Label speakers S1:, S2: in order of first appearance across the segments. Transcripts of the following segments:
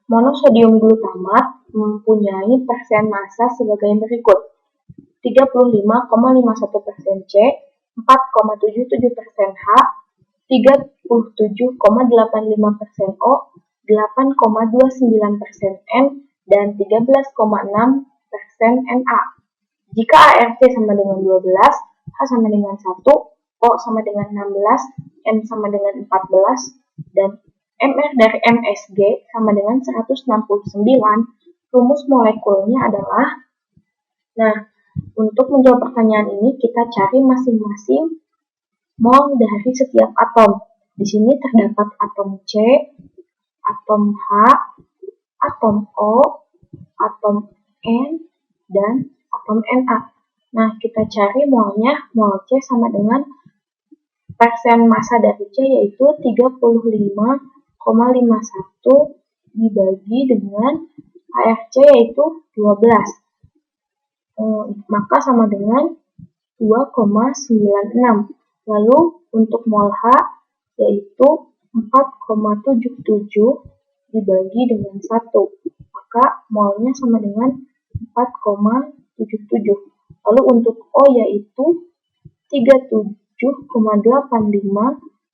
S1: Monosodium glutamat mempunyai persen massa sebagai berikut: 35,51% C, 4,77% H, 37,85% O, 8,29% N, dan 13,6% Na. Jika ARC sama dengan 12, H sama dengan 1, O sama dengan 16, N sama dengan 14, dan MR dari MSG sama dengan 169, rumus molekulnya adalah. Nah, untuk menjawab pertanyaan ini, kita cari masing-masing mol dari setiap atom. Di sini terdapat atom C, atom H, atom O, atom N, dan atom Na. Nah, kita cari molnya. Mol C sama dengan persen massa dari C, yaitu 35,51 dibagi dengan ARC, yaitu 12. Maka sama dengan 2,96. Lalu untuk mol H yaitu 4,77 dibagi dengan 1. Maka molnya sama dengan 4,77. Lalu untuk O yaitu 37,85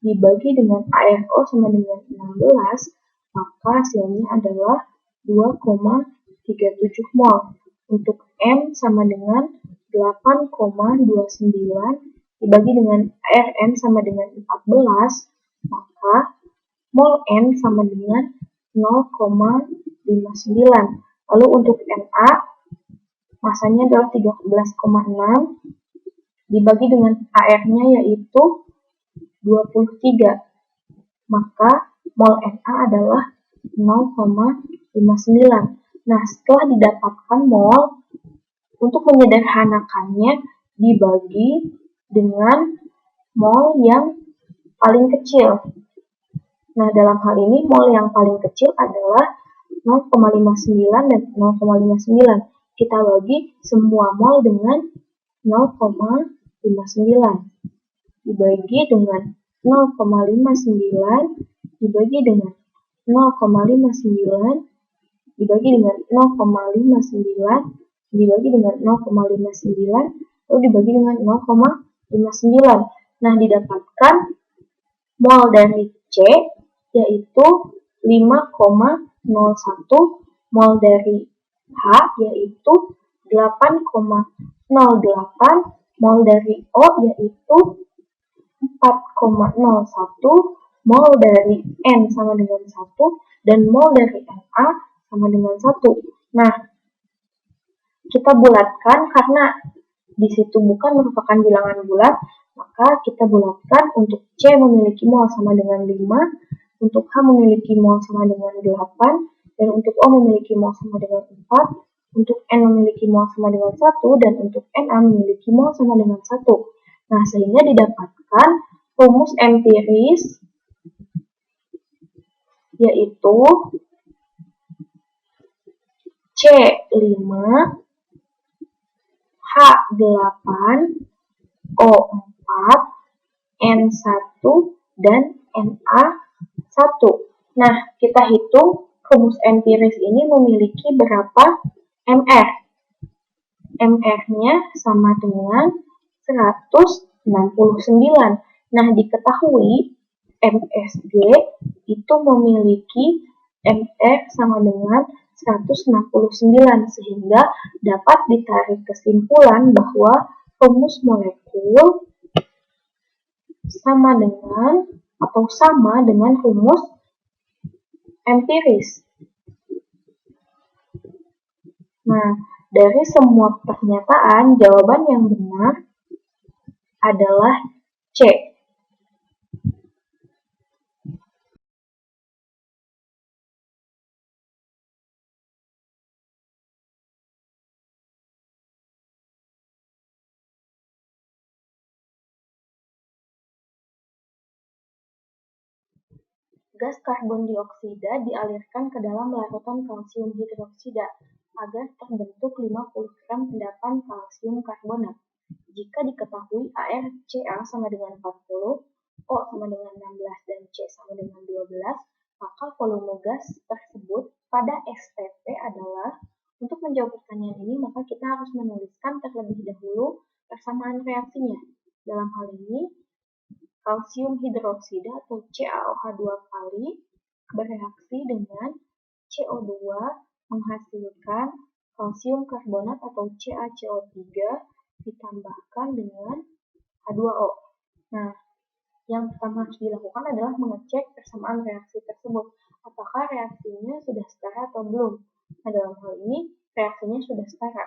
S1: dibagi dengan ARO sama dengan 16. Maka hasilnya adalah 2,37 mol. Untuk M sama dengan 8,29 dibagi dengan ARN sama dengan 14, maka mol N sama dengan 0,59. Lalu untuk Na, masanya adalah 13,6 dibagi dengan AR-nya yaitu 23. Maka mol Na adalah 0,59. Nah, setelah didapatkan mol, untuk menyederhanakannya dibagi dengan mol yang paling kecil. Nah, dalam hal ini mol yang paling kecil adalah 0,59 dan 0,59. Kita bagi semua mol dengan 0,59 dibagi dengan 0,59 dibagi dengan 0,59 dibagi dengan 0,59 dibagi dengan 0,59 lalu dibagi dengan 0,59. Nah, didapatkan mol dari C yaitu 5,01, mol dari H yaitu 8,08, mol dari O yaitu 4,01, mol dari N sama dengan 1, dan mol dari Na sama dengan 1. Nah, kita bulatkan karena di situ bukan merupakan bilangan bulat, maka kita bulatkan. Untuk C memiliki mol sama dengan 5, untuk H memiliki mol sama dengan 8, dan untuk O memiliki mol sama dengan 4, untuk N memiliki mol sama dengan 1, dan untuk Na memiliki mol sama dengan 1. Nah, sehingga didapatkan rumus empiris yaitu C5, H8, O4, N1, dan Na1. Nah, kita hitung rumus empiris ini memiliki berapa MR. MR-nya sama dengan 169. Nah, diketahui MSG itu memiliki MR sama dengan 169, sehingga dapat ditarik kesimpulan bahwa rumus molekul sama dengan rumus empiris. Nah, dari semua pernyataan, jawaban yang benar adalah C. Gas karbon dioksida dialirkan ke dalam larutan kalsium hidroksida agar terbentuk 50 gram endapan kalsium karbonat. Jika diketahui ArCl sama dengan 40, O sama dengan 16, dan C sama dengan 12, maka volume gas tersebut pada STP adalah, untuk menjawab pertanyaan ini maka kita harus menuliskan terlebih dahulu persamaan reaksinya. Dalam hal ini, kalsium hidroksida atau CaOH 2 kali bereaksi dengan CO2 menghasilkan kalsium karbonat atau CaCO3 ditambahkan dengan H2O. Nah, yang pertama harus dilakukan adalah mengecek persamaan reaksi tersebut. Apakah reaksinya sudah setara atau belum? Nah, dalam hal ini reaksinya sudah setara.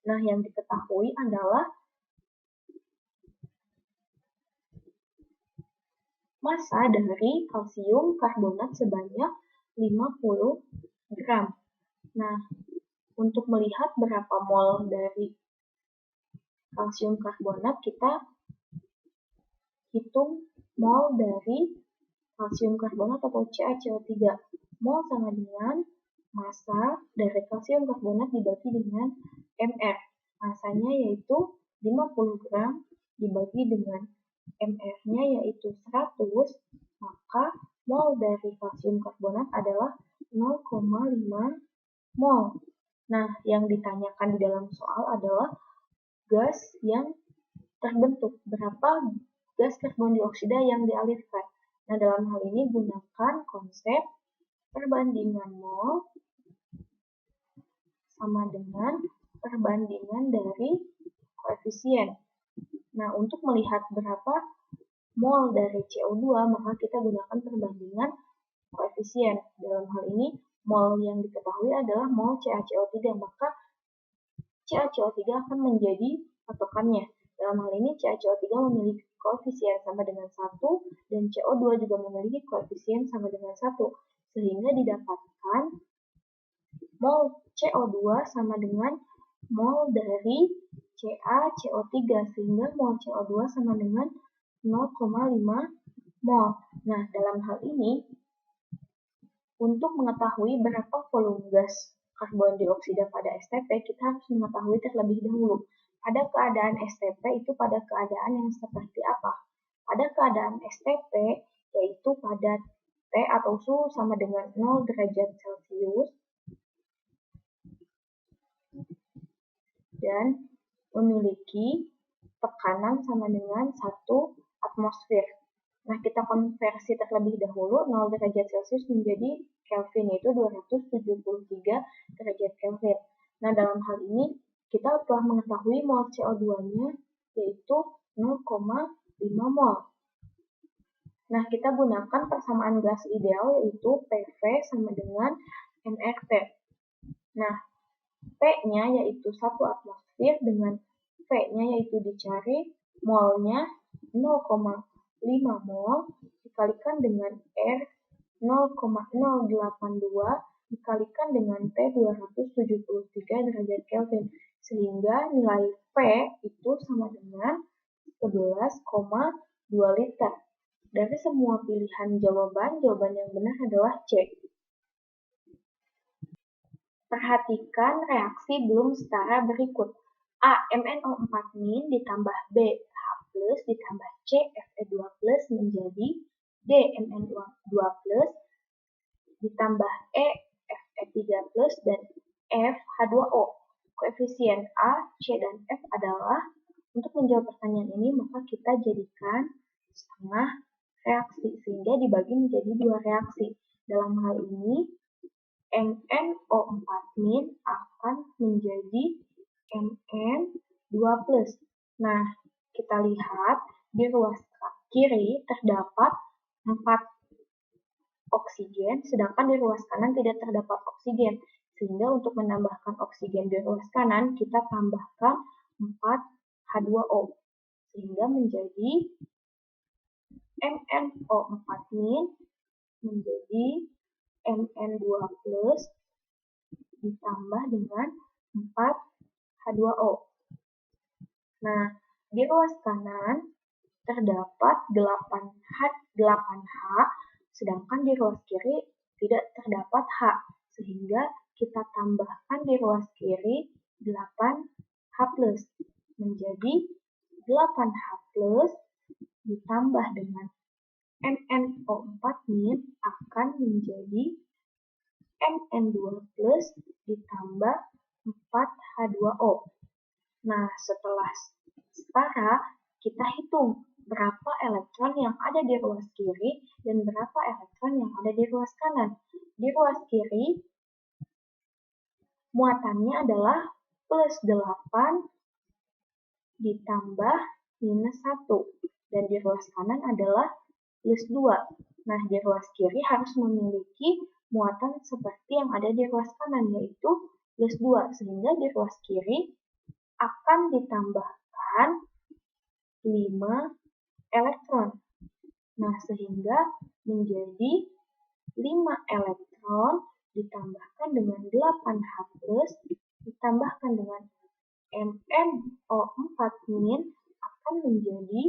S1: Nah, yang diketahui adalah massa dari kalsium karbonat sebanyak 50 gram. Nah, untuk melihat berapa mol dari kalsium karbonat, kita hitung mol dari kalsium karbonat atau CaCO3. Mol sama dengan massa dari kalsium karbonat dibagi dengan mR. Massanya yaitu 50 gram dibagi dengan mR-nya yaitu 100, maka mol dari kalsium karbonat adalah 0,5 mol. Nah, yang ditanyakan di dalam soal adalah gas yang terbentuk, berapa gas karbon dioksida yang dialirkan. Nah, dalam hal ini gunakan konsep perbandingan mol sama dengan perbandingan dari koefisien. Nah, untuk melihat berapa mol dari CO2, maka kita gunakan perbandingan koefisien. Dalam hal ini, mol yang diketahui adalah mol CaCO3, maka CaCO3 akan menjadi patokannya. Dalam hal ini, CaCO3 memiliki koefisien sama dengan 1, dan CO2 juga memiliki koefisien sama dengan 1, sehingga didapatkan mol CO2 sama dengan mol dari CaCO3, sehingga mol CO2 sama dengan 0,5 mol. Nah, dalam hal ini, untuk mengetahui berapa volume gas karbon dioksida pada STP, kita harus mengetahui terlebih dahulu pada keadaan STP itu pada keadaan yang seperti apa. Pada keadaan STP, yaitu pada T atau suhu sama dengan 0 derajat Celcius dan memiliki tekanan sama dengan 1 atmosfer. Nah, kita konversi terlebih dahulu 0 derajat Celcius menjadi Kelvin, yaitu 273 derajat Kelvin. Nah, dalam hal ini kita telah mengetahui mol CO2-nya yaitu 0,5 mol. Nah, kita gunakan persamaan gas ideal yaitu PV sama dengan nRT. Nah, P-nya yaitu 1 atmosfer dengan V-nya yaitu dicari molnya 0,5 mol dikalikan dengan R 0,082 dikalikan dengan T 273 derajat Kelvin, sehingga nilai V itu sama dengan 11,2 liter. Dari semua pilihan jawaban yang benar adalah C. Perhatikan reaksi belum setara berikut. A. MnO4- ditambah B. H+ ditambah C. Fe2+ menjadi D. MnO2+ ditambah E. Fe3+ dan F. H2O. Koefisien A, C, dan F adalah, untuk menjawab pertanyaan ini, maka kita jadikan setengah reaksi, sehingga dibagi menjadi 2 reaksi. Dalam hal ini, MnO4- akan menjadi Mn2+. Nah, kita lihat di ruas kiri terdapat 4 oksigen, sedangkan di ruas kanan tidak terdapat oksigen. Sehingga untuk menambahkan oksigen di ruas kanan, kita tambahkan 4 H2O. Sehingga menjadi MnO4- menjadi Mn2+ ditambah dengan 4 H2O. Nah, di ruas kanan terdapat 8H, sedangkan di ruas kiri tidak terdapat H, sehingga kita tambahkan di ruas kiri 8H+, menjadi 8H+ ditambah dengan MnO4- akan menjadi Mn2 plus ditambah 4H2O. Nah, setelah setara, kita hitung berapa elektron yang ada di ruas kiri dan berapa elektron yang ada di ruas kanan. Di ruas kiri, muatannya adalah plus 8 ditambah minus 1. Dan di ruas kanan adalah plus 2. Nah, di ruas kiri harus memiliki muatan seperti yang ada di ruas kanan, yaitu plus 2. Sehingga di ruas kiri akan ditambahkan 5 elektron. Nah, sehingga menjadi 5 elektron ditambahkan dengan 8H plus ditambahkan dengan MnO4- akan menjadi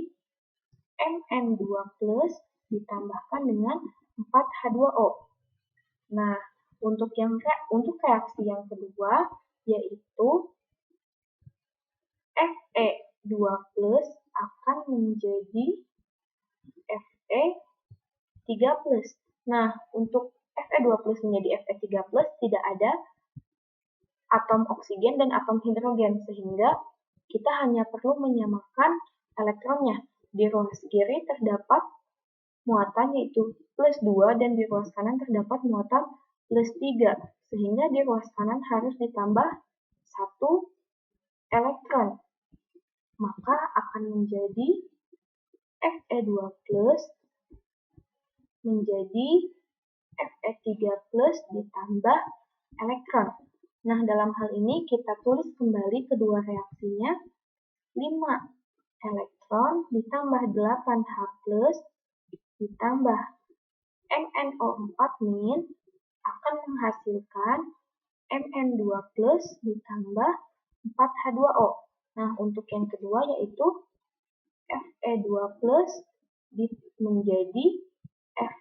S1: Mn2 plus ditambahkan dengan 4H2O. Nah, untuk reaksi yang kedua yaitu Fe2 plus akan menjadi Fe3 plus. Nah, untuk Fe2 plus menjadi Fe3 plus tidak ada atom oksigen dan atom hidrogen, sehingga kita hanya perlu menyamakan elektronnya. Di ruas kiri terdapat muatan yaitu plus 2 dan di ruas kanan terdapat muatan plus 3, sehingga di ruas kanan harus ditambah 1 elektron. Maka akan menjadi Fe2 plus menjadi Fe3 plus ditambah elektron. Nah, dalam hal ini kita tulis kembali kedua reaksinya. 5 elektron ditambah 8H plus ditambah MnO4- akan menghasilkan Mn2 plus ditambah 4H2O. Nah, untuk yang kedua yaitu Fe2 plus menjadi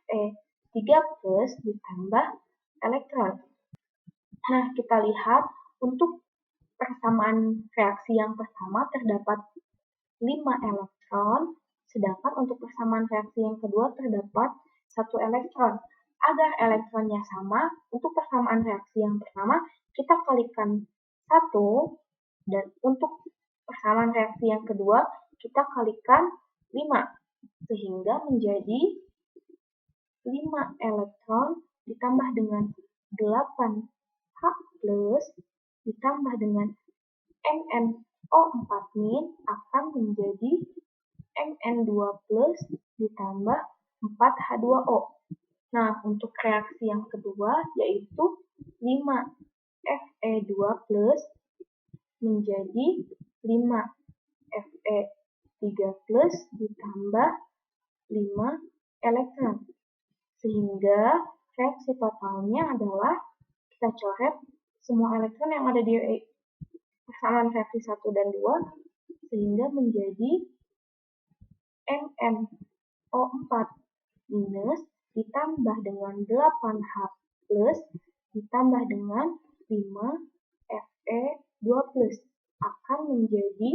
S1: Fe3 plus ditambah elektron. Nah, kita lihat untuk persamaan reaksi yang pertama terdapat 5 elektron, sedangkan untuk persamaan reaksi yang kedua terdapat 1 elektron. Agar elektronnya sama, untuk persamaan reaksi yang pertama kita kalikan 1, dan untuk persamaan reaksi yang kedua kita kalikan 5, sehingga menjadi 5 elektron ditambah dengan 8H plus ditambah dengan MnO4- akan menjadi Mn2 plus ditambah 4H2O. Nah, untuk reaksi yang kedua yaitu 5 Fe2 plus menjadi 5 Fe3 plus ditambah 5 elektron. Sehingga reaksi totalnya adalah kita coret semua elektron yang ada di persamaan reaksi 1 dan 2 sehingga menjadi MnO4- ditambah dengan 8H plus ditambah dengan 5 Fe2 plus akan menjadi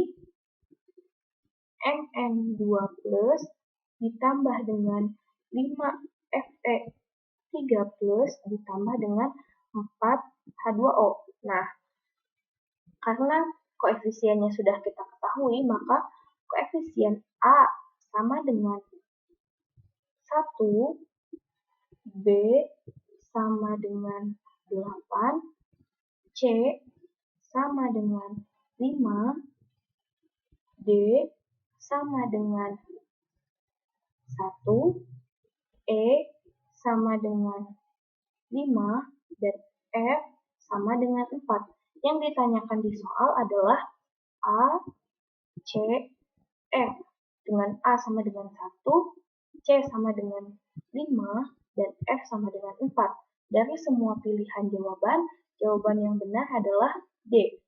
S1: Mn2 plus ditambah dengan 5 Fe3 plus ditambah dengan 4H2O. Nah, karena koefisiennya sudah kita ketahui, maka koefisien A sama dengan 1, B sama dengan 8, C sama dengan 5, D sama dengan 1, E sama dengan 5, dan F sama dengan 4. Yang ditanyakan di soal adalah A, C, F. Dengan A sama dengan 1, C sama dengan 5, dan F sama dengan 4. Dari semua pilihan jawaban yang benar adalah D.